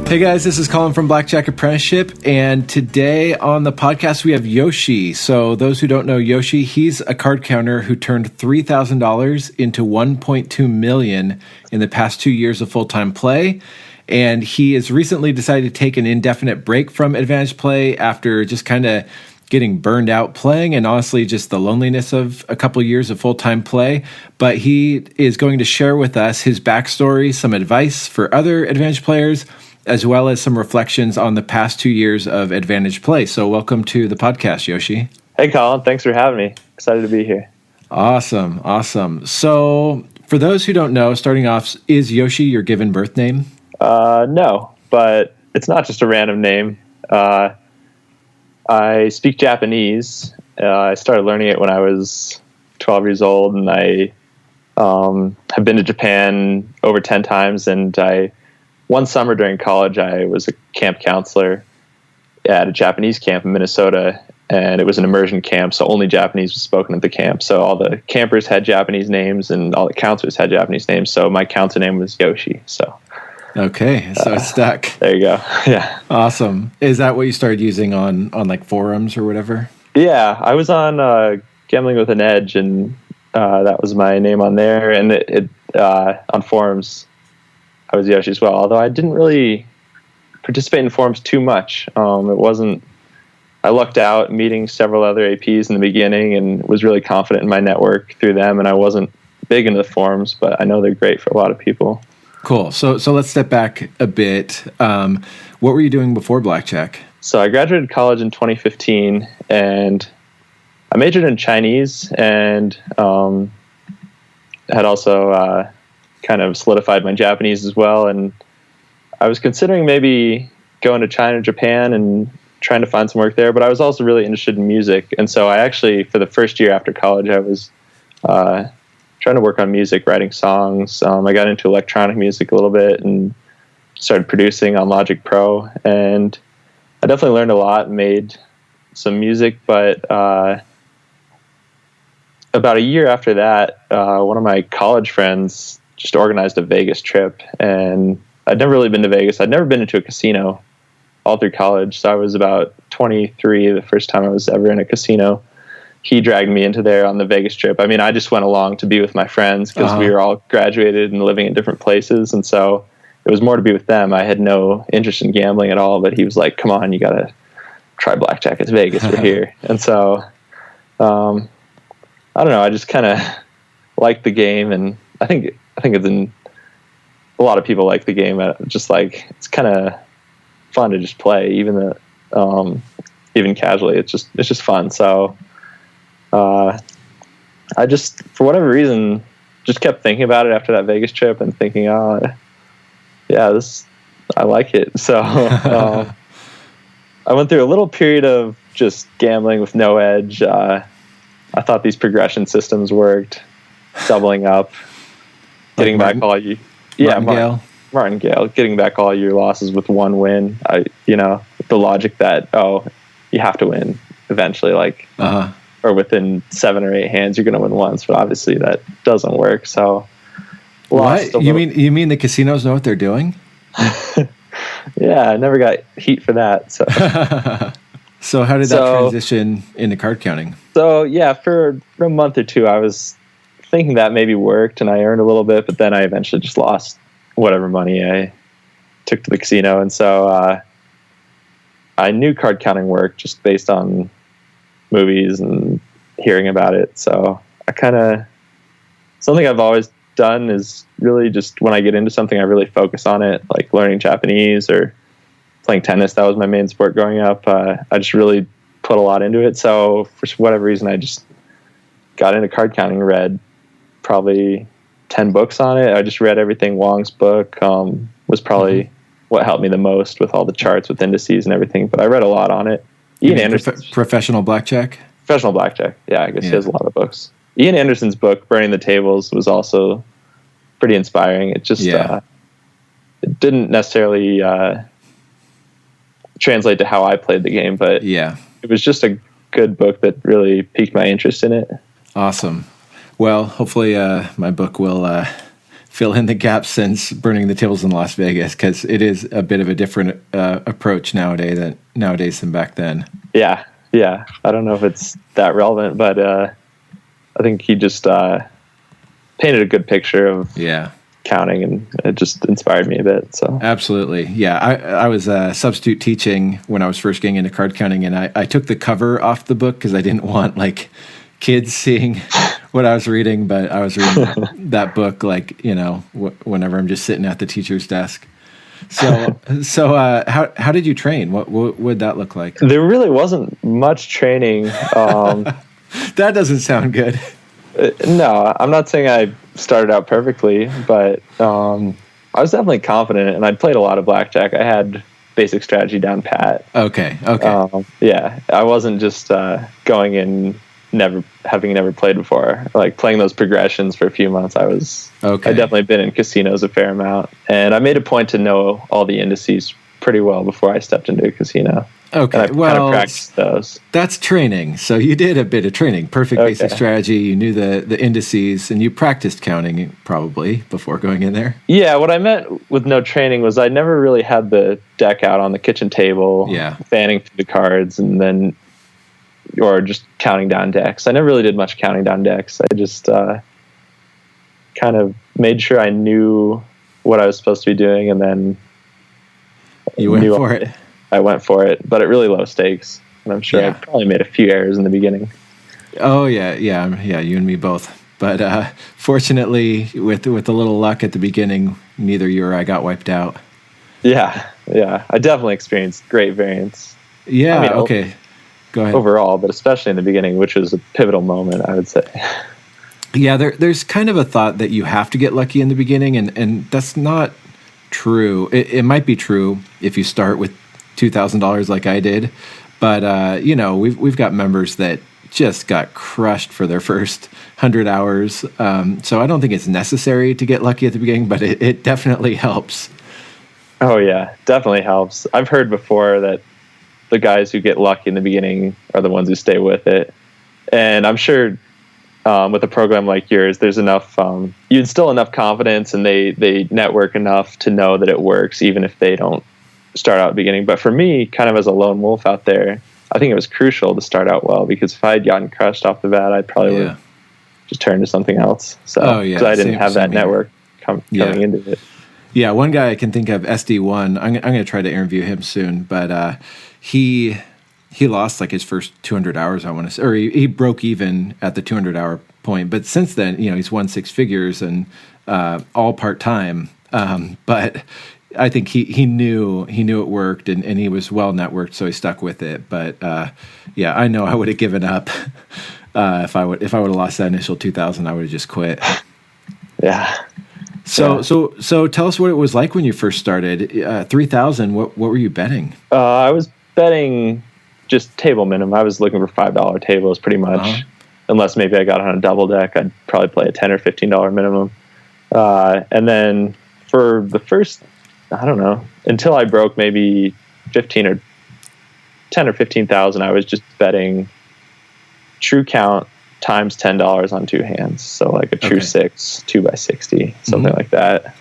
Hey guys, this is Colin from Blackjack Apprenticeship, and today on the podcast we have Yoshi. So those who don't know Yoshi, he's a card counter who turned $3,000 into $1.2 million in the past 2 years of full-time play. And he has recently decided to take an indefinite break from Advantage Play after just kind of getting burned out playing and honestly just the loneliness of a couple years of full-time play. But he is going to share with us his backstory, some advice for other Advantage players, as well as some reflections on the past 2 years of Advantage Play. So welcome to the podcast, Yoshi. Hey, Colin. Thanks for having me. Excited to be here. Awesome. So for those who don't know, starting off, is Yoshi your given birth name? No, but it's not just a random name. I speak Japanese. I started learning it when I was 12 years old, and I have been to Japan over 10 times, and one summer during college, I was a camp counselor at a Japanese camp in Minnesota, and it was an immersion camp, so only Japanese was spoken at the camp. So all the campers had Japanese names, and all the counselors had Japanese names, so my counselor name was Yoshi. So okay, so it's stuck. There you go. Yeah. Awesome. Is that what you started using on like forums or whatever? Yeah, I was on Gambling with an Edge, and that was my name on there, and it on forums, I was Yoshi as well, although I didn't really participate in forums too much. I lucked out meeting several other APs in the beginning and was really confident in my network through them, and I wasn't big into the forums, but I know they're great for a lot of people. Cool. So let's step back a bit. What were you doing before Blackjack? So I graduated college in 2015, and I majored in Chinese and had also kind of solidified my Japanese as well. And I was considering maybe going to China, Japan, and trying to find some work there. But I was also really interested in music. And so I actually, for the first year after college, I was trying to work on music, writing songs. I got into electronic music a little bit and started producing on Logic Pro. And I definitely learned a lot, made some music. But about a year after that, one of my college friends just organized a Vegas trip, and I'd never really been to Vegas. I'd never been into a casino all through college. So I was about 23 the first time I was ever in a casino. He dragged me into there on the Vegas trip. I mean, I just went along to be with my friends because we were all graduated and living in different places. And so it was more to be with them. I had no interest in gambling at all, but he was like, come on, you got to try Blackjack. It's Vegas. We're here. And so, I don't know. I just kind of liked the game, and I think it's a lot of people like the game. Just like, it's kind of fun to just play, even casually. It's just fun. So I just, for whatever reason, just kept thinking about it after that Vegas trip and thinking, I like it. So I went through a little period of just gambling with no edge. I thought these progression systems worked, doubling up, getting back all you, Martingale, getting back all your losses with one win. The logic that you have to win eventually, or within 7 or 8 hands, you're going to win once, but obviously that doesn't work. So, what you mean the casinos know what they're doing? Yeah, I never got heat for that. So. So how did that transition into card counting? So yeah, for a month or two, I was thinking that maybe worked, and I earned a little bit, but then I eventually just lost whatever money I took to the casino. And so I knew card counting worked just based on movies and hearing about it. So something I've always done is really just when I get into something, I really focus on it, like learning Japanese or playing tennis. That was my main sport growing up. I just really put a lot into it. So for whatever reason, I just got into card counting, read probably 10 books on it. I just read everything. Wong's book was probably what helped me the most with all the charts with indices and everything. But I read a lot on it. Ian Anderson, Professional Blackjack? Professional Blackjack. Yeah, I guess he has a lot of books. Ian Anderson's book, Burning the Tables, was also pretty inspiring. It just it didn't necessarily translate to how I played the game, but it was just a good book that really piqued my interest in it. Awesome. Well, hopefully my book will fill in the gaps since burning the tables in Las Vegas, because it is a bit of a different approach nowadays than back then. Yeah. I don't know if it's that relevant, but I think he just painted a good picture of counting, and it just inspired me a bit. So absolutely, yeah. I was substitute teaching when I was first getting into card counting, and I took the cover off the book because I didn't want like kids seeing what I was reading, but I was reading that book like, whenever I'm just sitting at the teacher's desk. So how did you train? What would that look like? There really wasn't much training. That doesn't sound good. No, I'm not saying I started out perfectly, but I was definitely confident, and I'd played a lot of blackjack. I had basic strategy down pat. Okay. Yeah, I wasn't just going in having never played before. Like playing those progressions for a few months, I definitely been in casinos a fair amount, and I made a point to know all the indices pretty well before I stepped into a casino. Okay, and I kind of practiced those. That's training. So you did a bit of training. Perfect basic strategy. You knew the indices, and you practiced counting probably before going in there. Yeah, what I meant with no training was I never really had the deck out on the kitchen table, fanning through the cards, and then or just counting down decks. I never really did much counting down decks. I just kind of made sure I knew what I was supposed to be doing, and then you went for it. I went for it, but at really low stakes. And I'm sure I probably made a few errors in the beginning. Oh, yeah. You and me both. But fortunately, with a little luck at the beginning, neither you or I got wiped out. Yeah. I definitely experienced great variance. Yeah, okay. Go ahead. Overall, but especially in the beginning, which was a pivotal moment, I would say. Yeah, there's kind of a thought that you have to get lucky in the beginning, and that's not true. It might be true if you start with $2,000 like I did, but we've got members that just got crushed for their first 100 hours. So I don't think it's necessary to get lucky at the beginning, but it definitely helps. Oh yeah, definitely helps. I've heard before that the guys who get lucky in the beginning are the ones who stay with it, and I'm sure with a program like yours, there's enough, you instill enough confidence, and they network enough to know that it works, even if they don't start out at the beginning. But for me, kind of as a lone wolf out there, I think it was crucial to start out well, because if I had gotten crushed off the bat, I probably would have just turned to something else. So, because I didn't have that network coming into it. Yeah, one guy I can think of, SD1, I'm going to try to interview him soon, but he lost like his first 200 hours, I want to say, or he broke even at the 200-hour point. But since then, he's won six figures and all part-time. But I think he knew it worked, and he was well networked, so he stuck with it. But I know I would have given up if I would have lost that initial 2,000. I would have just quit. Yeah. So tell us what it was like when you first started. 3,000. What were you betting? I was betting just table minimum. I was looking for $5 tables pretty much. Unless maybe I got on a double deck, I'd probably play a $10 or $15 minimum. And then for the first, I don't know, until I broke maybe 10 or 15,000, I was just betting true count times $10 on two hands. So like a true 6, 2 by 60, something like that.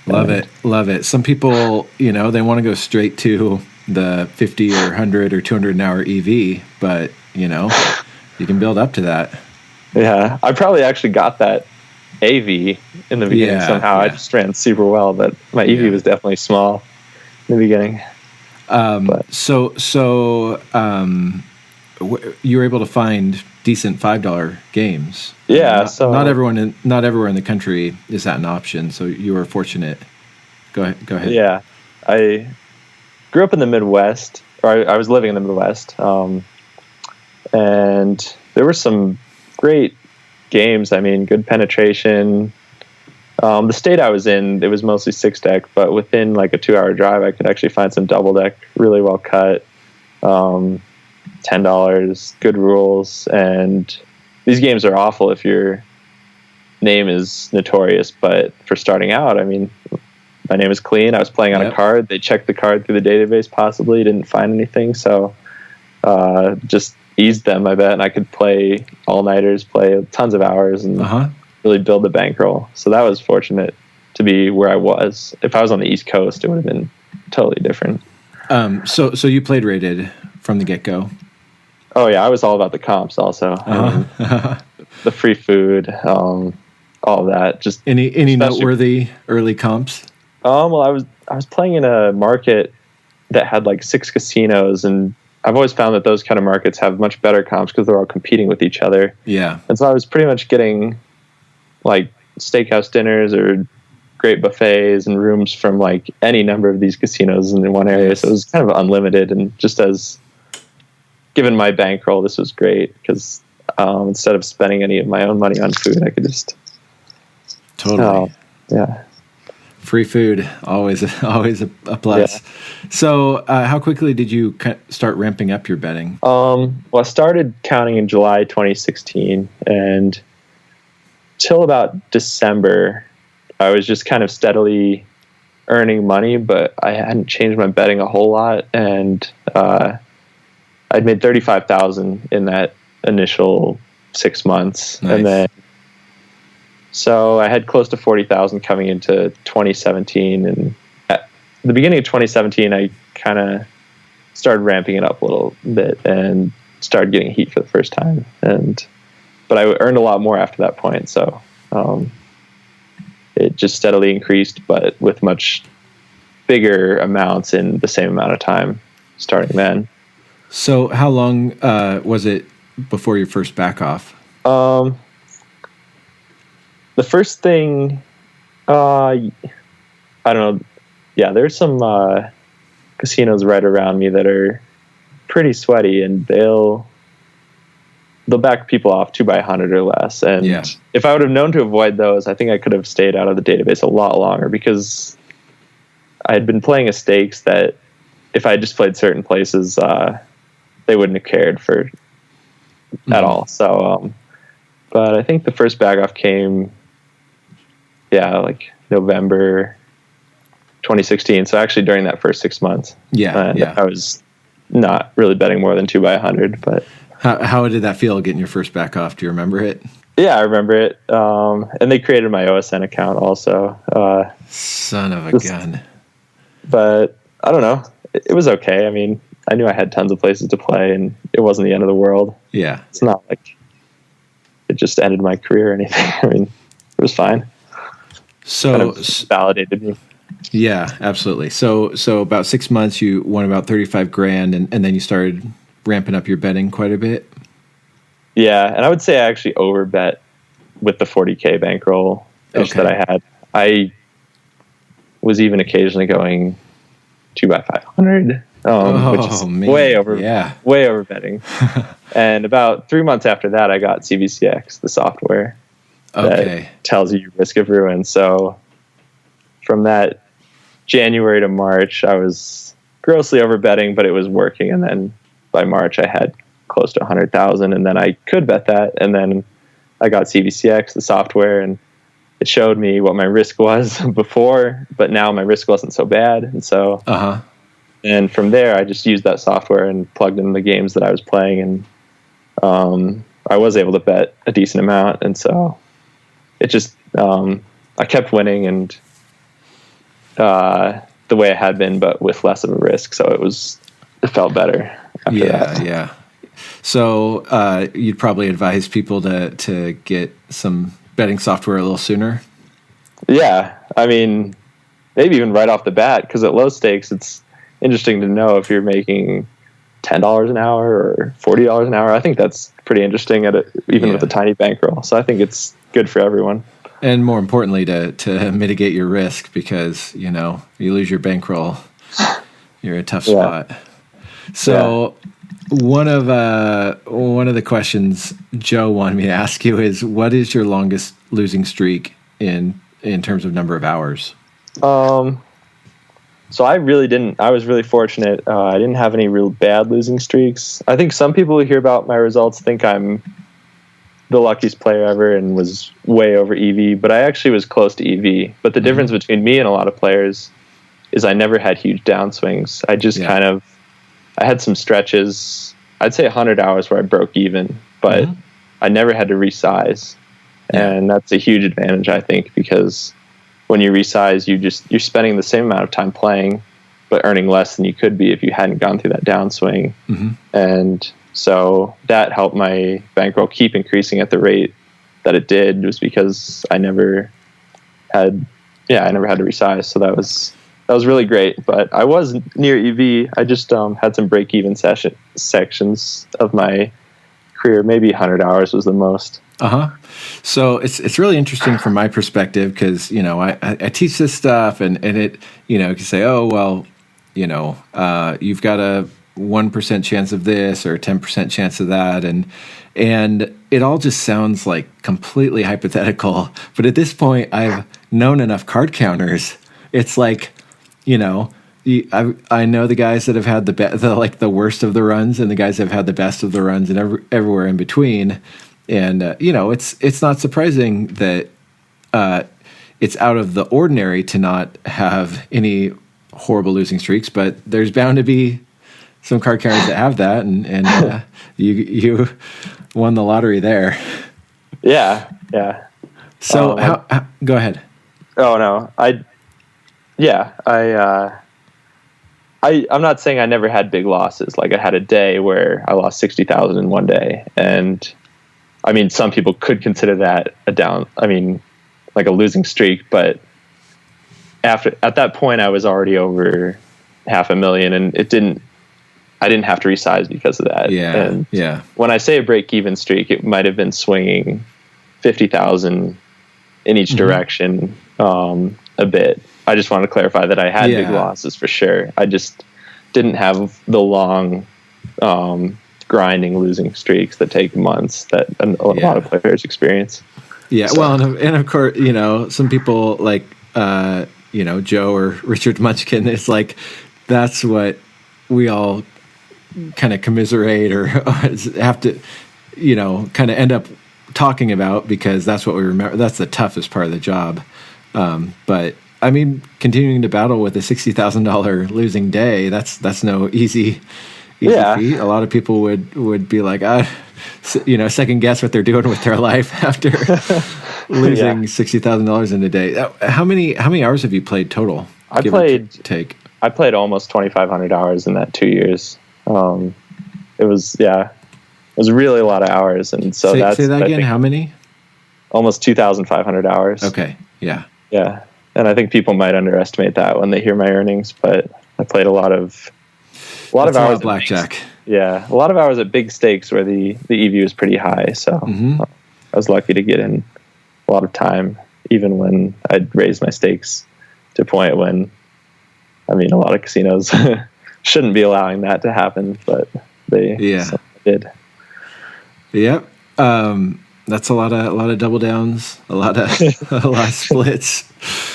Love it. Some people, they want to go straight to the 50 or 100 or 200 an hour EV, but you can build up to that. Yeah, I probably actually got that AV in the beginning somehow. I just ran super well, but my EV was definitely small in the beginning. So you were able to find decent $5 games. Yeah, not everywhere in the country is that an option. So you were fortunate. Go ahead. Yeah, I grew up in the Midwest, or I was living in the Midwest, and there were some great games. I mean, good penetration. The state I was in, it was mostly 6-deck, but within like a 2-hour drive, I could actually find some double deck, really well cut. $10, good rules, and these games are awful if your name is notorious. But for starting out, I mean, my name is clean. I was playing on a card. They checked the card through the database, possibly didn't find anything, so just eased them, I bet, and I could play all-nighters, play tons of hours, and really build the bankroll. So that was fortunate. to be where I was. If I was on the East Coast, it would have been totally different. So you played rated from the get-go? Oh yeah, I was all about the comps also. I mean, the free food, all of that. Just any noteworthy early comps? Well, I was playing in a market that had like 6 casinos, and I've always found that those kind of markets have much better comps because they're all competing with each other. Yeah. And so I was pretty much getting like steakhouse dinners or great buffets and rooms from like any number of these casinos in one area. So it was kind of unlimited, and just as given my bankroll, this was great because instead of spending any of my own money on food, I could just totally yeah. Free food, always a plus. Yeah. So how quickly did you start ramping up your betting? Well, I started counting in July 2016, and till about December, I was just kind of steadily earning money, but I hadn't changed my betting a whole lot, and I'd made $35,000 in that initial 6 months. Nice. And then so I had close to 40,000 coming into 2017, and at the beginning of 2017, I kind of started ramping it up a little bit and started getting heat for the first time. But I earned a lot more after that point, so it just steadily increased, but with much bigger amounts in the same amount of time starting then. So how long was it before your first back off? The first thing, I don't know. Yeah, there's some casinos right around me that are pretty sweaty, and they'll back people off 2 by 100 or less. And if I would have known to avoid those, I think I could have stayed out of the database a lot longer, because I had been playing a stakes that if I just played certain places, they wouldn't have cared for at all. So, but I think the first back off came, like November 2016. So actually during that first 6 months, I was not really betting more than 2 by 100. But how did that feel getting your first back off? Do you remember it? Yeah, I remember it. And they created my OSN account also. Son of a gun. But I don't know. It was okay. I mean, I knew I had tons of places to play, and it wasn't the end of the world. Yeah. It's not like it just ended my career or anything. I mean, it was fine. So kind of validated me. Yeah, absolutely. So about 6 months, you won about $35,000, and then you started ramping up your betting quite a bit. Yeah, and I would say I actually overbet with the 40K bankroll that I had. I was even occasionally going 2 by 500, which is way over betting. And about 3 months after that, I got CBCX, the software that tells you your risk of ruin. So from that January to March, I was grossly over betting, but it was working. And then by March, I had close to 100,000, and then I could bet that. And then I got CBCX, the software, and it showed me what my risk was before, but now my risk wasn't so bad. And so, and from there, I just used that software and plugged in the games that I was playing, and I was able to bet a decent amount. And so it just, I kept winning, and the way I had been, but with less of a risk. So it felt better after that. Yeah. So you'd probably advise people to get some betting software a little sooner? Yeah. I mean, maybe even right off the bat, because at low stakes, it's interesting to know if you're making $10 an hour or $40 an hour. I think that's pretty interesting even with a tiny bankroll. So I think it's good for everyone. And more importantly, to mitigate your risk, because, you lose your bankroll, you're in a tough spot. So one of the questions Joe wanted me to ask you is, what is your longest losing streak in terms of number of hours? So I was really fortunate. I didn't have any real bad losing streaks. I think some people who hear about my results think I'm the luckiest player ever and was way over EV, but I actually was close to EV. But the difference between me and a lot of players is I never had huge downswings. I just I had some stretches, I'd say 100 hours where I broke even, but I never had to resize. And that's a huge advantage, I think, because when you resize, you're spending the same amount of time playing, but earning less than you could be if you hadn't gone through that downswing. Mm-hmm. And so that helped my bankroll keep increasing at the rate that it did, was because I never had to resize. So that was really great. But I was near EV. I just had some break-even sections of my career. Maybe 100 hours was the most. So it's really interesting from my perspective, because I teach this stuff, and it you can say, oh well, you've got a 1% chance of this or a 10% chance of that, and it all just sounds like completely hypothetical. But at this point, I've known enough card counters. It's like, I know the guys that have had the worst of the runs, and the guys that have had the best of the runs, and everywhere in between. And it's not surprising that it's out of the ordinary to not have any horrible losing streaks, but there's bound to be some card counters that have that, and you won the lottery there. Yeah. So how go ahead. Oh no, I'm not saying I never had big losses. Like, I had a day where I lost 60,000 in one day, and I mean, some people could consider that like a losing streak, but at that point I was already over $500,000, and I didn't have to resize because of that. Yeah. When I say a break-even streak, it might have been swinging 50,000 in each direction, a bit. I just want to clarify that I had big losses for sure. I just didn't have the long, grinding losing streaks that take months that a lot of players experience. Yeah. So. Well, and of course, some people like, Joe or Richard Munchkin, it's like, that's what we all kind of commiserate or have to, kind of end up talking about, because that's what we remember. That's the toughest part of the job. But I mean, continuing to battle with a $60,000 losing day, that's no easy feat. A lot of people would be like, second guess what they're doing with their life after losing $60,000 in a day. How many hours have you played total? I played almost 2,500 hours in that 2 years. It was really a lot of hours, and so say that again. How many? Almost 2,500 hours. Okay. Yeah. And I think people might underestimate that when they hear my earnings, but I played a lot of hours at Blackjack. A lot of hours at big stakes where the EV was pretty high. So I was lucky to get in a lot of time, even when I'd raised my stakes to a point when, a lot of casinos shouldn't be allowing that to happen, but they did. Yep. That's a lot of double downs, a lot of splits,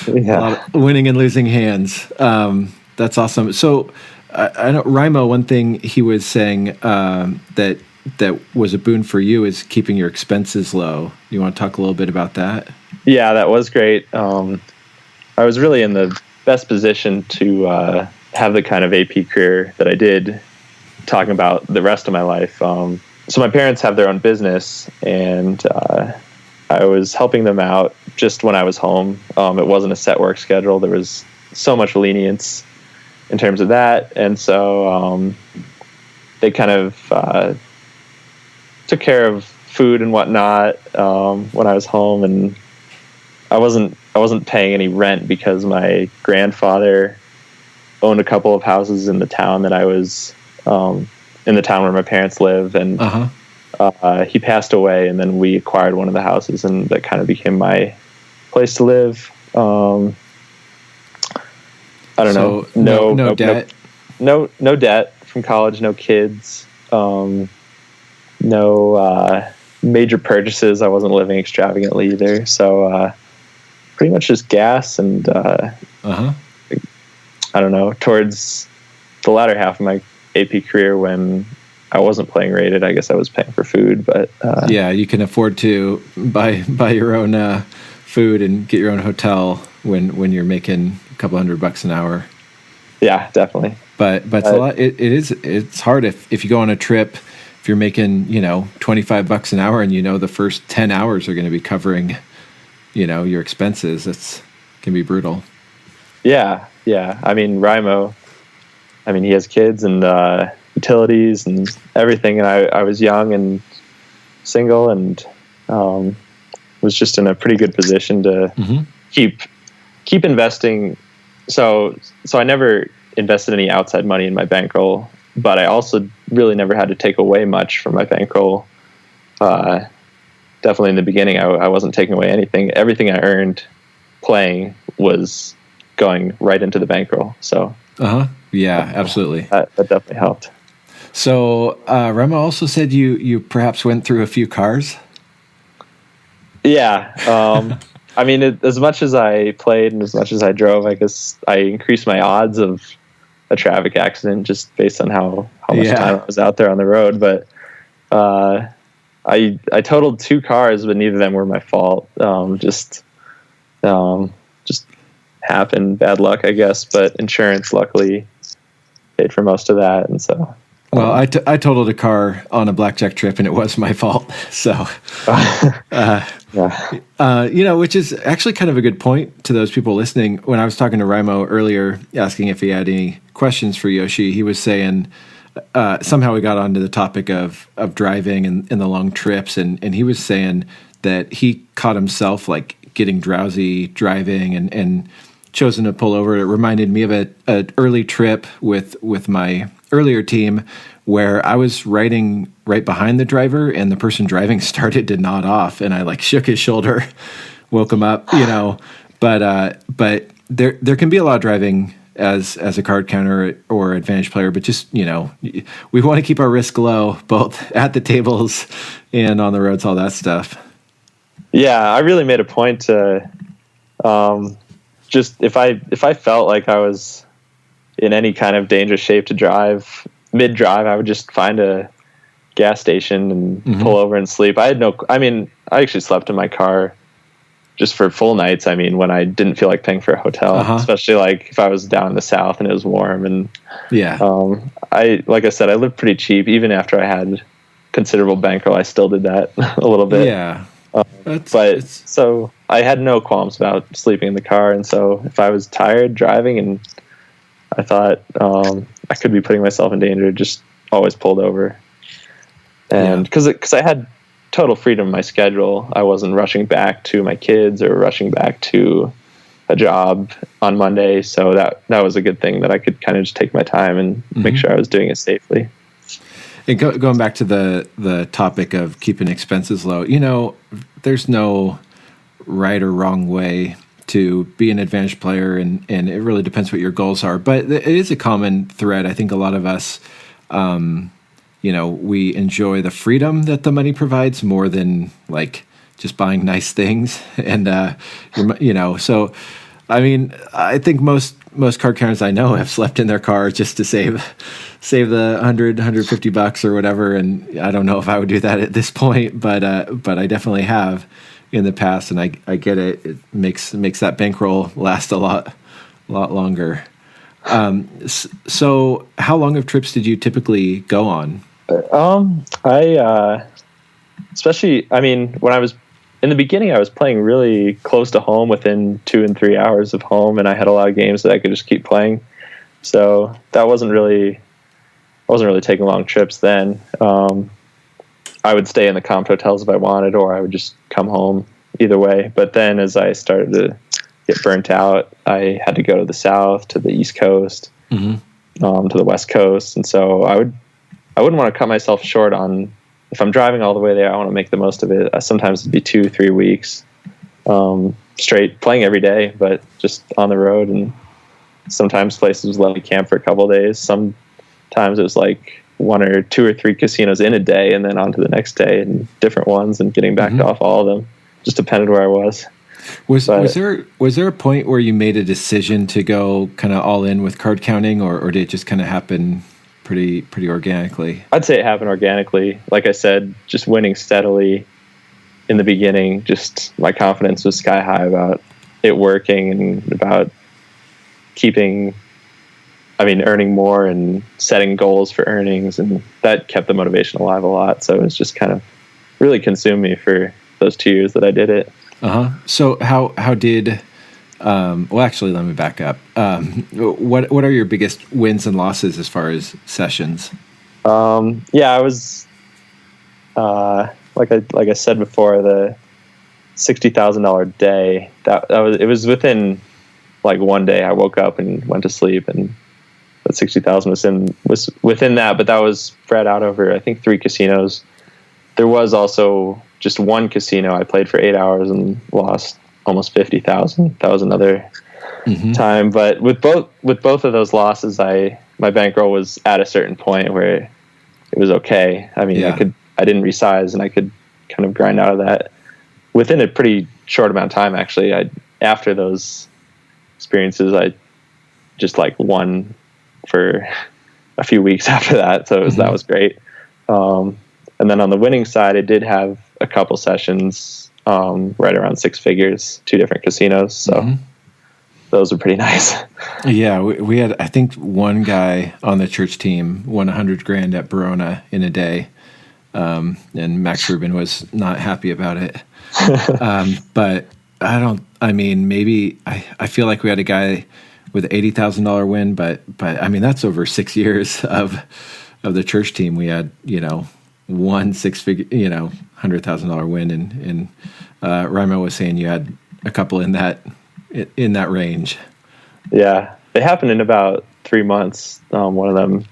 a lot of winning and losing hands. That's awesome. So I know Raimo, one thing he was saying that was a boon for you is keeping your expenses low. You want to talk a little bit about that? Yeah, that was great. I was really in the best position to have the kind of AP career that I did, talking about the rest of my life. So my parents have their own business, and I was helping them out just when I was home. It wasn't a set work schedule. There was so much lenience in terms of that. And so they kind of took care of food and whatnot when I was home, and I wasn't paying any rent because my grandfather owned a couple of houses in the town that I was in the town where my parents live, and he passed away, and then we acquired one of the houses, and that kind of became my place to live. I don't know. No debt. No debt from college. No kids. No major purchases. I wasn't living extravagantly either. So pretty much just gas and I don't know. Towards the latter half of my AP career, when I wasn't playing rated, I guess I was paying for food, but you can afford to buy your own food and get your own hotel when you're making a couple $100 an hour. Yeah, definitely. But it's a lot. It's hard if you go on a trip, if you're making $25 an hour, and the first 10 hours are going to be covering your expenses. It be brutal. Yeah. I mean, Rimo, he has kids and utilities and everything, and I was young and single and was just in a pretty good position to keep investing. So I never invested any outside money in my bankroll, but I also really never had to take away much from my bankroll. Definitely in the beginning, I wasn't taking away anything. Everything I earned playing was going right into the bankroll. So yeah, absolutely. That definitely helped. So Remo also said you perhaps went through a few cars. Yeah. As much as I played and as much as I drove, I guess I increased my odds of a traffic accident just based on how much time I was out there on the road. But I totaled 2 cars, but neither of them were my fault. Just happened, bad luck, I guess. But insurance luckily paid for most of that, and so. Well, I totaled a car on a blackjack trip, and it was my fault. So, which is actually kind of a good point to those people listening. When I was talking to Rimo earlier, asking if he had any questions for Yoshi, he was saying somehow we got onto the topic of driving and the long trips, and he was saying that he caught himself like getting drowsy driving and chosen to pull over. It reminded me of an early trip with my earlier team where I was riding right behind the driver and the person driving started to nod off and I like shook his shoulder, woke him up, but there can be a lot of driving as a card counter or advantage player, but just, we want to keep our risk low, both at the tables and on the roads, all that stuff. Yeah. I really made a point to, just if I felt like I was in any kind of dangerous shape to drive, mid-drive, I would just find a gas station and pull over and sleep. I actually slept in my car just for full nights. When I didn't feel like paying for a hotel, especially like if I was down in the South and it was warm. And like I said, I lived pretty cheap. Even after I had considerable bankroll, I still did that a little bit. Yeah. So I had no qualms about sleeping in the car. And so if I was tired driving and I thought I could be putting myself in danger, just always pulled over. And because I had total freedom in my schedule, I wasn't rushing back to my kids or rushing back to a job on Monday. So that was a good thing that I could kind of just take my time and make sure I was doing it safely. And going back to the topic of keeping expenses low, there's no right or wrong way to be an advantage player, and it really depends what your goals are. But it is a common thread. I think a lot of us, we enjoy the freedom that the money provides more than like just buying nice things. And, so, I think most card counters I know have slept in their car just to save the $150 or whatever. And I don't know if I would do that at this point, but I definitely have in the past, and I get it. It makes that bankroll last a lot longer. So how long of trips did you typically go on? Especially, when I was in the beginning, I was playing really close to home, within 2 and 3 hours of home, and I had a lot of games that I could just keep playing. So that I wasn't really taking long trips then. I would stay in the comp hotels if I wanted, or I would just come home, either way. But then as I started to get burnt out, I had to go to the South, to the East Coast, to the West Coast. And so I wouldn't want to cut myself short on, if I'm driving all the way there, I want to make the most of it. Sometimes it'd be 2-3 weeks straight playing every day, but just on the road. And sometimes places would let me camp for a couple of days. Sometimes it was like 1 or 2 or 3 casinos in a day, and then on to the next day and different ones, and getting back off all of them. Just depended where I was. Was there a point where you made a decision to go kind of all in with card counting, or did it just kind of happen pretty organically? I'd say it happened organically. Like I said, just winning steadily in the beginning, just my confidence was sky high about it working and about earning more and setting goals for earnings, and that kept the motivation alive a lot. So it's just kind of really consumed me for those 2 years that I did it. So how did Well, actually, let me back up. What are your biggest wins and losses as far as sessions? I was like I said before, the $60,000 day. It was within like one day. I woke up and went to sleep, and that 60,000 was within that. But that was spread out over, I think, 3 casinos. There was also just one casino I played for 8 hours and lost almost 50,000. That was another time. But with both of those losses, my bankroll was at a certain point where it was okay. I mean, I didn't resize, and I could kind of grind out of that within a pretty short amount of time. Actually, after those experiences, I just like won for a few weeks after that. So that was great. And then on the winning side, I did have a couple sessions right around 6 figures, 2 different casinos. So those were pretty nice. Yeah, we had, I think, one guy on the church team won $100,000 at Verona in a day. And Max Rubin was not happy about it. But maybe I feel like we had a guy with $80,000 win, but I mean, that's over 6 years of the church team. We had, one 6-figure, $100,000 win, and Raimo was saying you had a couple in that range. Yeah, they happened in about 3 months. One of them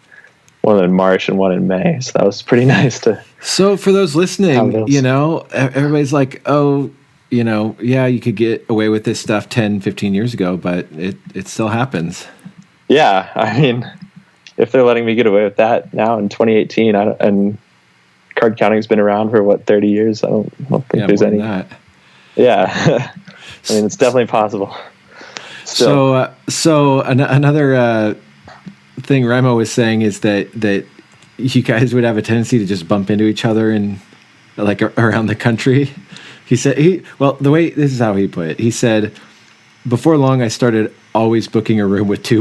in March and one in May. So that was pretty nice to. So for those listening, everybody's like, oh, you could get away with this stuff 10, 15 years ago, but it still happens. Yeah. I mean, if they're letting me get away with that now in 2018, and card counting's been around for 30 years. I don't think there's any. That. Yeah. I mean, it's definitely possible. Still. So another thing Raimo was saying is that you guys would have a tendency to just bump into each other in like around the country. He said this is how he put it. He said, before long, I started always booking a room with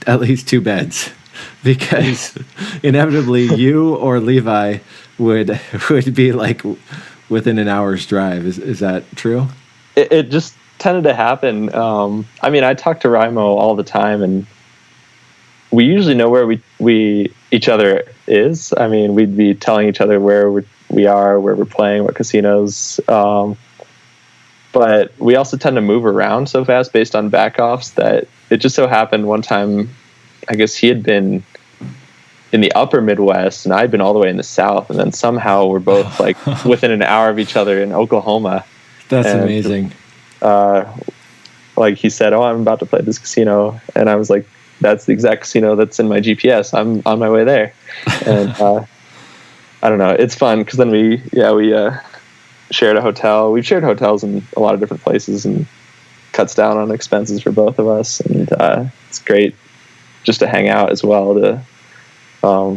at least 2 beds, because inevitably you or Levi would be like within an hour's drive. Is that true? It just tended to happen. I mean, I talk to Raimo all the time, and we usually know where we each other is. I mean, we'd be telling each other where we are, where we're playing, what casinos. But we also tend to move around so fast based on back-offs that it just so happened one time, I guess he had been in the upper Midwest and I'd been all the way in the South. And then somehow we're both like within an hour of each other in Oklahoma. That's amazing. Like he said, oh, I'm about to play this casino. And I was like, that's the exact casino that's in my GPS. I'm on my way there. And I don't know. It's fun because then we shared a hotel. We've shared hotels in a lot of different places, and cuts down on expenses for both of us. And it's great just to hang out as well.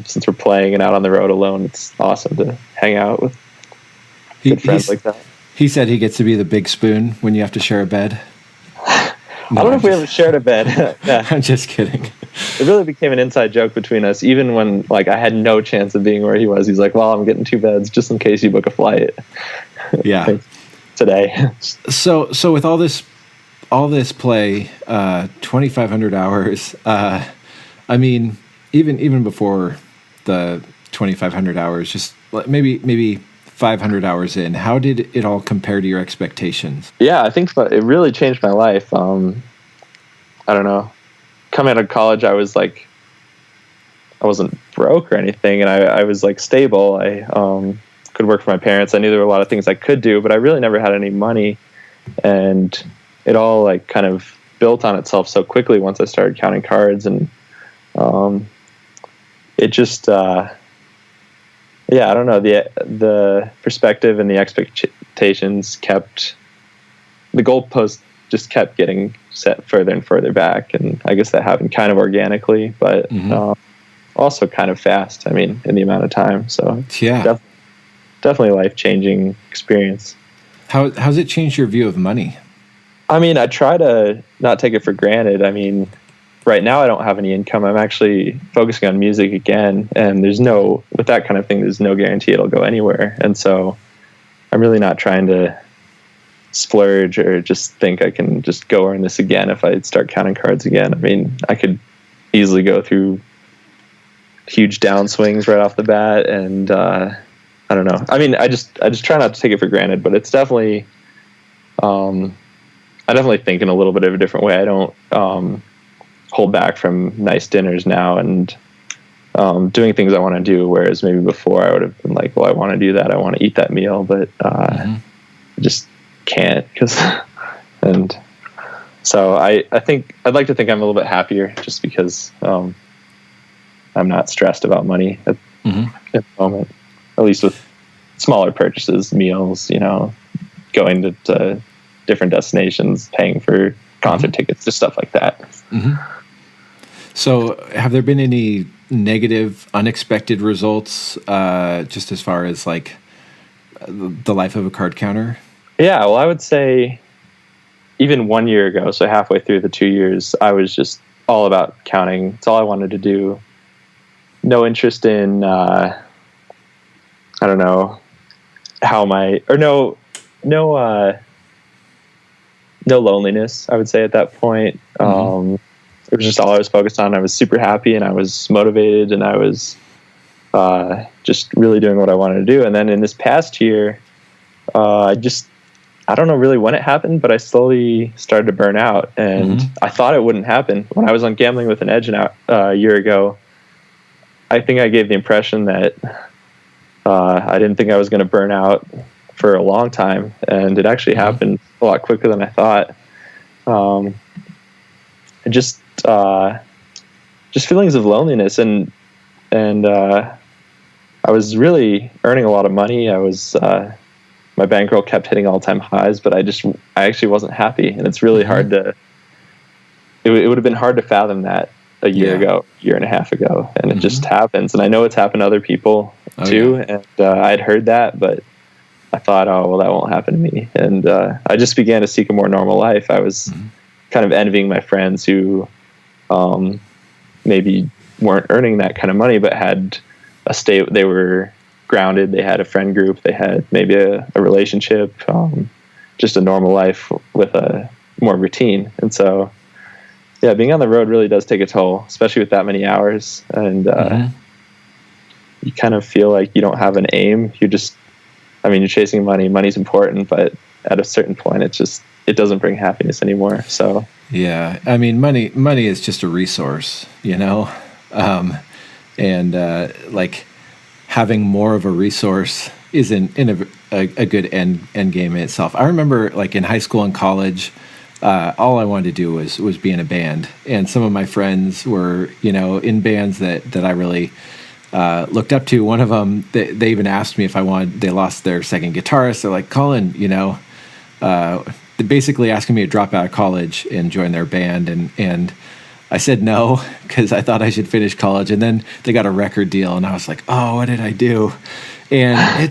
Since we're playing and out on the road alone, it's awesome to hang out with good friends like that. He said he gets to be the big spoon when you have to share a bed. No, I don't know if we ever shared a bed. Yeah. I'm just kidding. It really became an inside joke between us, even when like I had no chance of being where he was. He's like, well, I'm getting 2 beds just in case you book a flight. Yeah. Today. So with all this play, 2,500 hours, I mean, even before the 2,500 hours, just maybe 500 hours in, how did it all compare to your expectations? Yeah, I think it really changed my life. I don't know. Coming out of college, I was like, I wasn't broke or anything, and I was like stable. I could work for my parents. I knew there were a lot of things I could do, but I really never had any money, and it all like kind of built on itself so quickly once I started counting cards, and it just I don't know, the perspective and the expectations the goalpost just kept getting set further and further back, and I guess that happened kind of organically, but also kind of fast. I mean, in the amount of time. So yeah, definitely a life-changing experience. How's it changed your view of money? I mean, I try to not take it for granted. I mean, right now I don't have any income. I'm actually focusing on music again, and with that kind of thing, there's no guarantee it'll go anywhere. And so I'm really not trying to splurge or just think I can just go earn this again if I start counting cards again. I mean, I could easily go through huge downswings right off the bat, and I don't know. I mean, I just try not to take it for granted, but it's definitely, I definitely think in a little bit of a different way. I don't hold back from nice dinners now and doing things I want to do, whereas maybe before I would have been like, well, I want to do that, I want to eat that meal, but I just can't, and so I think I'd like to think I'm a little bit happier just because I'm not stressed about money at the moment, at least with smaller purchases, meals, going to different destinations, paying for concert tickets, just stuff like that. So have there been any negative, unexpected results, just as far as like the life of a card counter? Yeah, well, I would say even 1 year ago, so halfway through the 2 years, I was just all about counting. It's all I wanted to do. No interest in, I don't know, no loneliness, I would say at that point. It was just all I was focused on. I was super happy and I was motivated and I was just really doing what I wanted to do. And then in this past year, I don't know really when it happened, but I slowly started to burn out, and I thought it wouldn't happen. When I was on Gambling with an Edge a year ago, I think I gave the impression that I didn't think I was going to burn out for a long time, and it actually happened a lot quicker than I thought. Just feelings of loneliness, and I was really earning a lot of money. I was my bankroll kept hitting all-time highs, but I actually wasn't happy, and it's really hard to. It would have been hard to fathom that a year and a half ago, and it just happens. And I know it's happened to other people too, and I'd heard that, but I thought, oh well, that won't happen to me, and I just began to seek a more normal life. I was kind of envying my friends who maybe weren't earning that kind of money, but had a state. They were grounded. They had a friend group. They had maybe a relationship, just a normal life with a more routine. And so, yeah, being on the road really does take a toll, especially with that many hours. And you kind of feel like you don't have an aim. You're chasing money. Money's important, but at a certain point, it doesn't bring happiness anymore. So yeah, I mean, money is just a resource, and like having more of a resource isn't in a good end game in itself. I remember like in high school and college, all I wanted to do was be in a band, and some of my friends were in bands that I really looked up to. One of them, they even asked me if I wanted. They lost their second guitarist. They're like, Colin, basically asking me to drop out of college and join their band, and I said no because I thought I should finish college. And then they got a record deal, and I was like, oh, what did I do? And I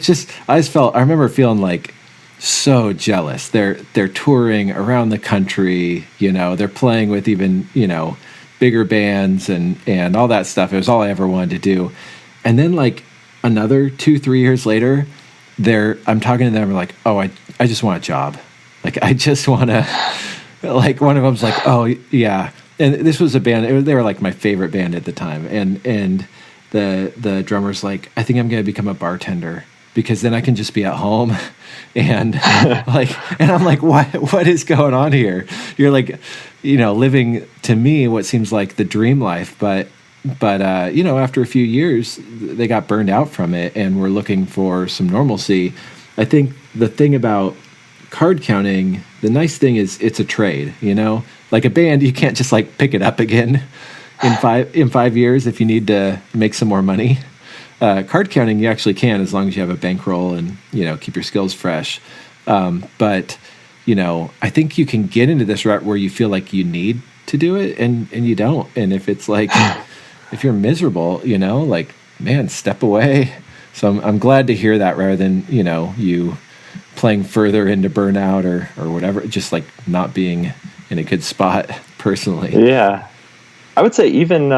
remember feeling like so jealous. They're touring around the country, they're playing with even bigger bands and all that stuff. It was all I ever wanted to do. And then like another 2-3 years later, I'm talking to them, I'm like, oh, I just want a job. Like, I just want to, like, one of them's like, oh, yeah. And this was a band, they were like my favorite band at the time. And the drummer's like, I think I'm going to become a bartender because then I can just be at home. And and I'm like, what is going on here? You're like, living to me what seems like the dream life. But after a few years, they got burned out from it and were looking for some normalcy. I think the thing about card counting, the nice thing is it's a trade, like a band, you can't just like pick it up again in 5 years if you need to make some more money. Card counting, you actually can, as long as you have a bankroll and keep your skills fresh. But I think you can get into this route where you feel like you need to do it and you don't. And if it's like if you're miserable, like, man, step away. So I'm glad to hear that rather than you playing further into burnout or whatever, just like not being in a good spot personally. Yeah. I would say even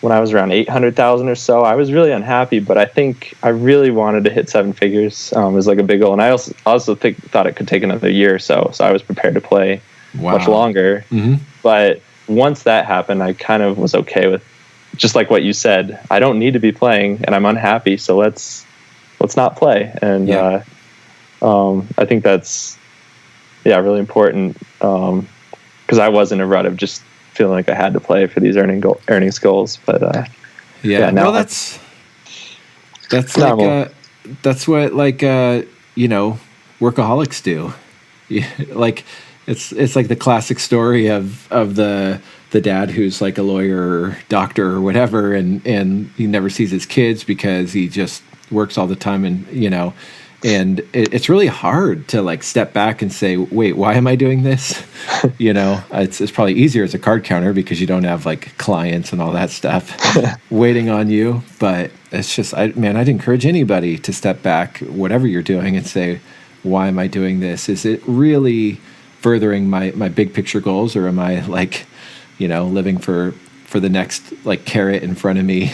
when I was around 800,000 or so, I was really unhappy, but I think I really wanted to hit seven figures. It was like a big goal. And I also thought it could take another year or so. So I was prepared to play much longer. Mm-hmm. But once that happened, I kind of was okay with, just like what you said, I don't need to be playing and I'm unhappy. So let's not play. And, I think that's, really important. Cause I was in a rut of just feeling like I had to play for these earnings goals, but now that's like that's what workaholics do. Like it's like the classic story of the dad who's like a lawyer or doctor or whatever, and he never sees his kids because he just works all the time, and and it's really hard to like step back and say, wait, why am I doing this? It's probably easier as a card counter because you don't have like clients and all that stuff waiting on you. But it's just, I'd encourage anybody to step back, whatever you're doing, and say, why am I doing this? Is it really furthering my big picture goals, or am I like, living for the next like carrot in front of me?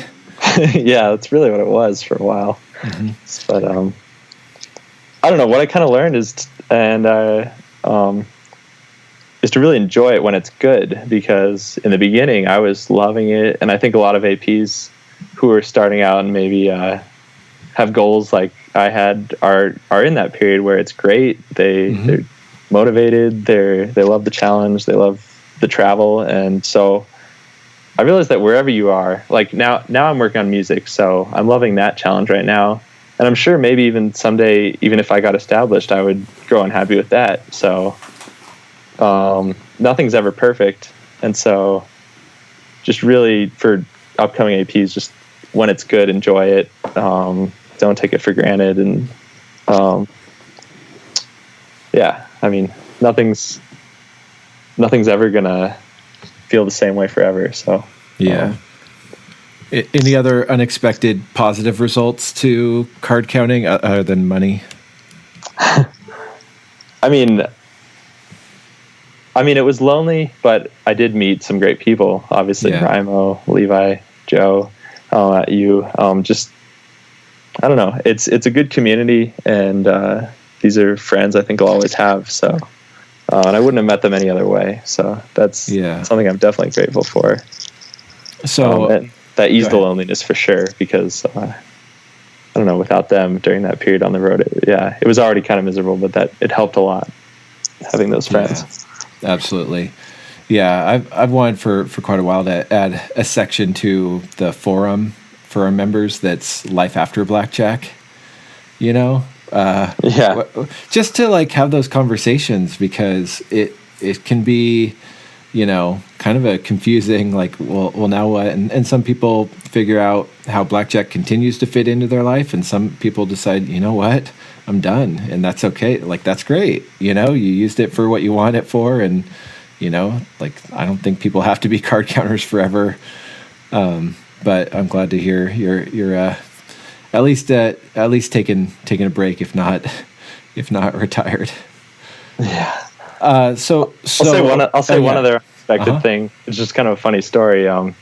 Yeah, that's really what it was for a while. Mm-hmm. But, I don't know, what I kind of learned is to really enjoy it when it's good, because in the beginning I was loving it. And I think a lot of APs who are starting out and maybe have goals like I had are in that period where it's great. They're motivated. They love the challenge. They love the travel. And so I realized that wherever you are, like now I'm working on music, so I'm loving that challenge right now. And I'm sure maybe even someday, even if I got established, I would grow unhappy with that. So nothing's ever perfect. And so just really for upcoming APs, just when it's good, enjoy it. Don't take it for granted. And nothing's ever going to feel the same way forever. So yeah. Any other unexpected positive results to card counting other than money? I mean, it was lonely, but I did meet some great people. Obviously, Rimo, Levi, Joe, you. Just, I don't know. It's a good community, and these are friends I think I'll always have. So, and I wouldn't have met them any other way. So that's something I'm definitely grateful for. So. That eased the loneliness for sure, because I don't know, without them during that period on the road, it was already kind of miserable, but that it helped a lot having those friends. Yeah, absolutely. Yeah, I've wanted for quite a while to add a section to the forum for our members that's life after Blackjack. Just to like have those conversations, because it can be, kind of a confusing, like, well, now what? And some people figure out how Blackjack continues to fit into their life, and some people decide, you know what, I'm done, and that's okay. Like, that's great. You used it for what you want it for, and like, I don't think people have to be card counters forever. But I'm glad to hear you're at least taking a break, if not retired. Yeah. So I'll say one other unexpected thing. It's just kind of a funny story. I'm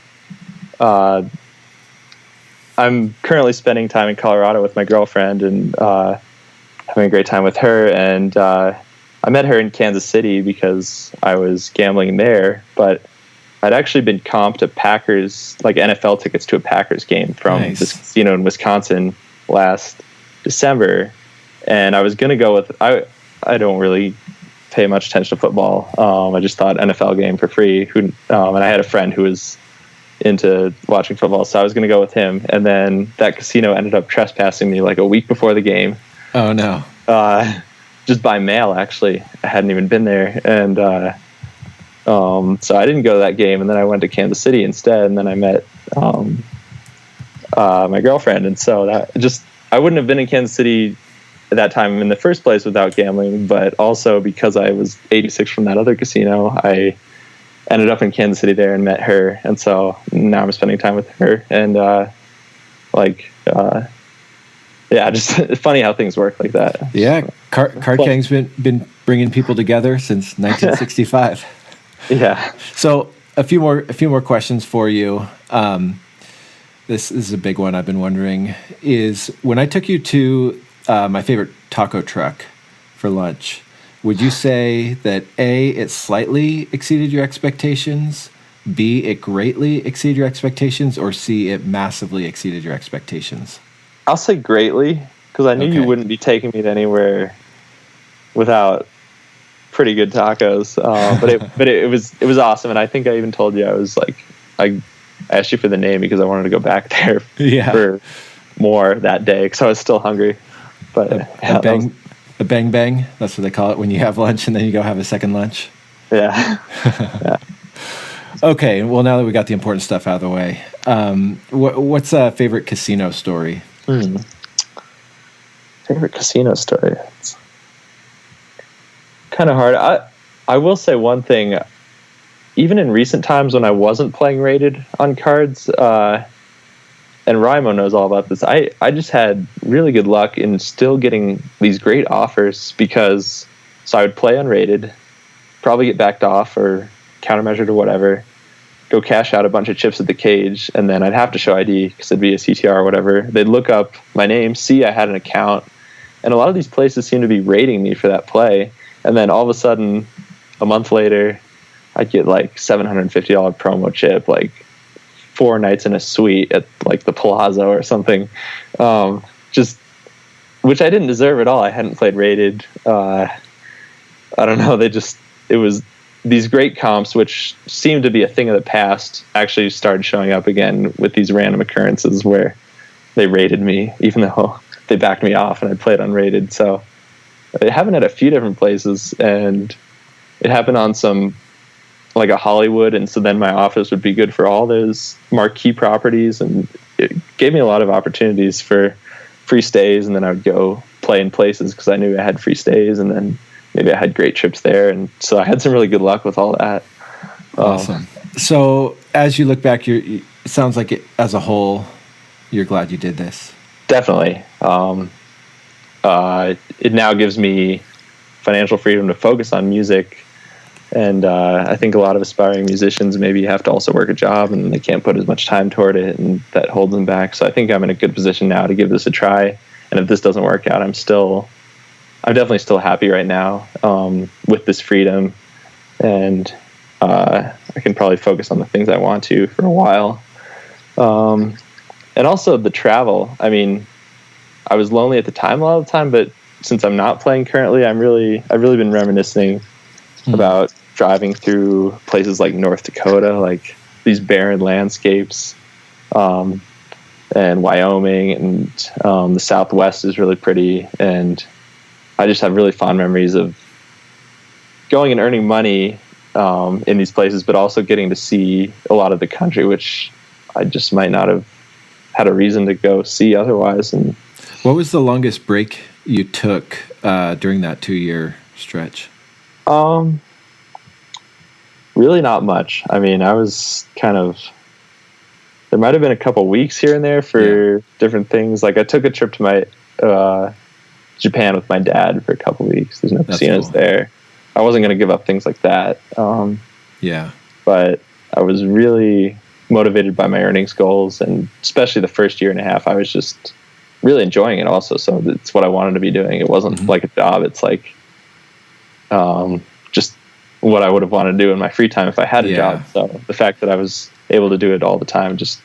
currently spending time in Colorado with my girlfriend, and having a great time with her. And I met her in Kansas City because I was gambling there, but I'd actually been comped a Packers, like NFL tickets to a Packers game from this casino in Wisconsin last December. And I was going to go with, I don't really pay much attention to football. I just thought NFL game for free. And I had a friend who was into watching football, so I was going to go with him. And then that casino ended up trespassing me like a week before the game. Oh no. Just by mail, actually. I hadn't even been there. And so I didn't go to that game, and then I went to Kansas City instead, and then I met my girlfriend. And so that just, I wouldn't have been in Kansas City at that time in the first place without gambling, but also because I was 86 from that other casino, I ended up in Kansas City there and met her. And so now I'm spending time with her, and just funny how things work like that. Yeah. Card Kang's been bringing people together since 1965. Yeah. So a few more questions for you. this is a big one I've been wondering, is when I took you to my favorite taco truck for lunch, would you say that A, it slightly exceeded your expectations, B, it greatly exceeded your expectations, or C, it massively exceeded your expectations? I'll say greatly, because I knew you wouldn't be taking me to anywhere without pretty good tacos. But it was awesome, and I think I even told you I asked you for the name because I wanted to go back there for more that day because I was still hungry. But a bang bang, that's what they call it when you have lunch and then you go have a second lunch. Yeah. Yeah. Okay, well, now that we got the important stuff out of the way, what's a favorite casino story? Favorite casino story? It's kind of hard. I will say one thing. Even in recent times when I wasn't playing rated on cards, and Raimo knows all about this, I just had really good luck in still getting these great offers because I would play unrated, probably get backed off or countermeasured or whatever, go cash out a bunch of chips at the cage, and then I'd have to show ID because it'd be a CTR or whatever. They'd look up my name, see I had an account, and a lot of these places seem to be rating me for that play. And then all of a sudden, a month later, I'd get like $750 promo chip, like 4 nights in a suite at like the Plaza or something. Just, which I didn't deserve at all. I hadn't played rated. I don't know. It was these great comps, which seemed to be a thing of the past, actually started showing up again with these random occurrences where they rated me, even though they backed me off and I played unrated. So it happened at a few different places, and it happened on some, like a Hollywood, and so then my office would be good for all those marquee properties, and it gave me a lot of opportunities for free stays, and then I would go play in places because I knew I had free stays, and then maybe I had great trips there, and so I had some really good luck with all that. Awesome. So as you look back, it sounds like as a whole, you're glad you did this. Definitely. It now gives me financial freedom to focus on music. And I think a lot of aspiring musicians maybe have to also work a job and they can't put as much time toward it, and that holds them back. So I think I'm in a good position now to give this a try. And if this doesn't work out, I'm definitely still happy right now with this freedom. And I can probably focus on the things I want to for a while. And also the travel. I mean, I was lonely at the time a lot of the time, but since I'm not playing currently, I've really been reminiscing about driving through places like North Dakota, like these barren landscapes, and Wyoming, and the Southwest is really pretty. And I just have really fond memories of going and earning money in these places, but also getting to see a lot of the country, which I just might not have had a reason to go see otherwise. And what was the longest break you took during that 2-year stretch? Really not much. I mean, I was there might have been a couple weeks here and there for different things. Like I took a trip to my Japan with my dad for a couple weeks. There's no casinos there. I wasn't going to give up things like that. But I was really motivated by my earnings goals, and especially the first year and a half, I was just really enjoying it also. So it's what I wanted to be doing. It wasn't like a job. It's like just what I would have wanted to do in my free time if I had a job. So the fact that I was able to do it all the time, just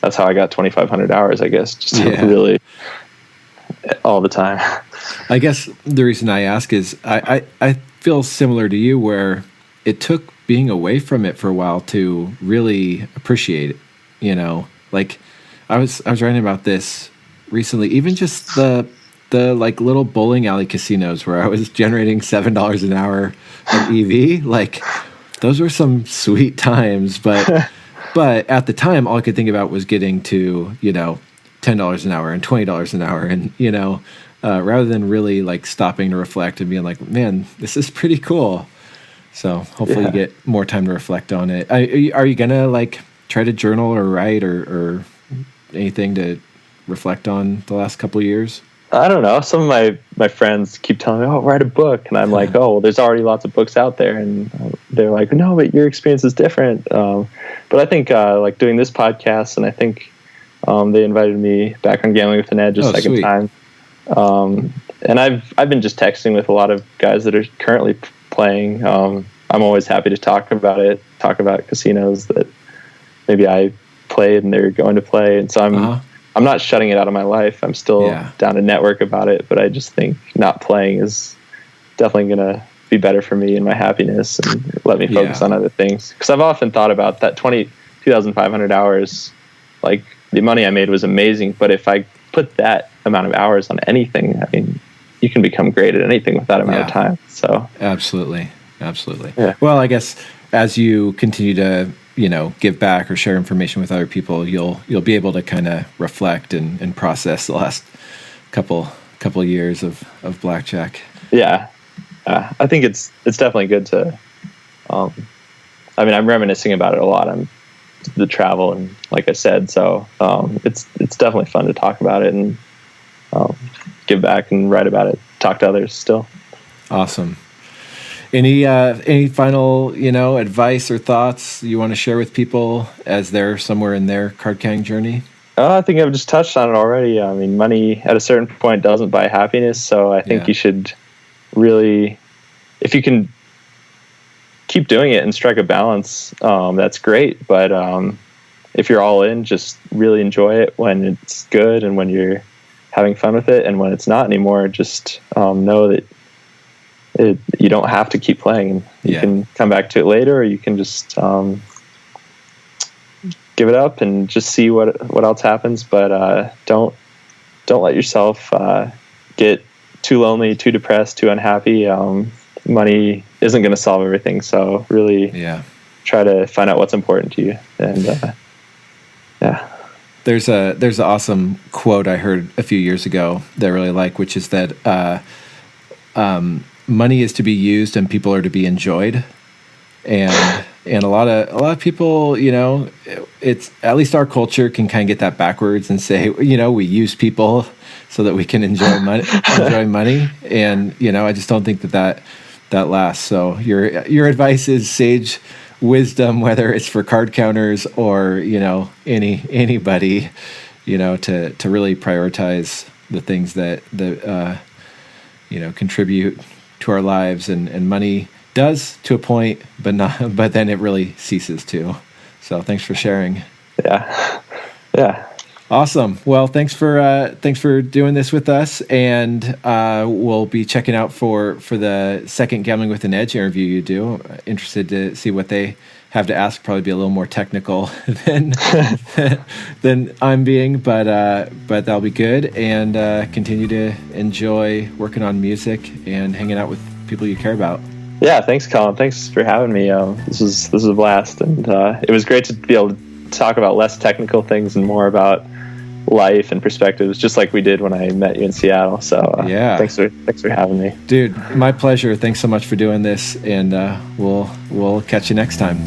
that's how I got 2,500 hours, I guess, just really all the time. I guess the reason I ask is I feel similar to you, where it took being away from it for a while to really appreciate it. You know, like I was writing about this recently, even just the like little bowling alley casinos where I was generating $7 an hour of EV. Like those were some sweet times, but at the time, all I could think about was getting to, $10 an hour and $20 an hour. And, rather than really like stopping to reflect and being like, man, this is pretty cool. So hopefully you get more time to reflect on it. Are you going to like try to journal or write or anything to reflect on the last couple of years? I don't know. Some of my friends keep telling me, write a book. And I'm like, well, there's already lots of books out there. And they're like, no, but your experience is different. But I think like doing this podcast, and I think They invited me back on Gambling with an Edge a second sweet. time. And I've been just texting with a lot of guys that are currently playing. I'm always happy to talk about casinos that maybe I played and they're going to play. And so I'm not shutting it out of my life. I'm still down to network about it, but I just think not playing is definitely going to be better for me and my happiness and let me focus on other things. Because I've often thought about that 2,500 hours, like the money I made was amazing, but if I put that amount of hours on anything, I mean, you can become great at anything with that amount of time. So absolutely. Yeah. Well, I guess as you continue to, give back or share information with other people, you'll be able to kind of reflect and process the last couple years of blackjack. Yeah. I think it's definitely good to, I'm reminiscing about it a lot. The travel and like I said, so it's definitely fun to talk about it and give back and write about it, talk to others still. Awesome. Any final advice or thoughts you want to share with people as they're somewhere in their card counting journey? I think I've just touched on it already. I mean, money at a certain point doesn't buy happiness, so I think you should really, if you can keep doing it and strike a balance, that's great. But if you're all in, just really enjoy it when it's good and when you're having fun with it, and when it's not anymore, just know that you don't have to keep playing. You can come back to it later, or you can just give it up and just see what else happens. But don't let yourself get too lonely, too depressed, too unhappy. Money isn't going to solve everything, so really try to find out what's important to you. And there's an awesome quote I heard a few years ago that I really like, which is that money is to be used and people are to be enjoyed. And a lot of people, it's, at least our culture can kind of get that backwards and say, we use people so that we can enjoy money. And, I just don't think that lasts. So your advice is sage wisdom, whether it's for card counters or, anybody, to really prioritize the things that contribute to our lives, and money does to a point, but then it really ceases to. So thanks for sharing. Yeah. Awesome. Well, thanks for doing this with us, and we'll be checking out for the second Gambling with an Edge interview you do. Interested to see what they have to ask. Probably be a little more technical than I'm being, but that'll be good. And continue to enjoy working on music and hanging out with people you care about. Yeah, thanks, Colin. Thanks for having me. This was a blast, and it was great to be able to talk about less technical things and more about life and perspectives, just like we did when I met you in Seattle. So thanks for having me, dude. My pleasure. Thanks so much for doing this, and we'll catch you next time.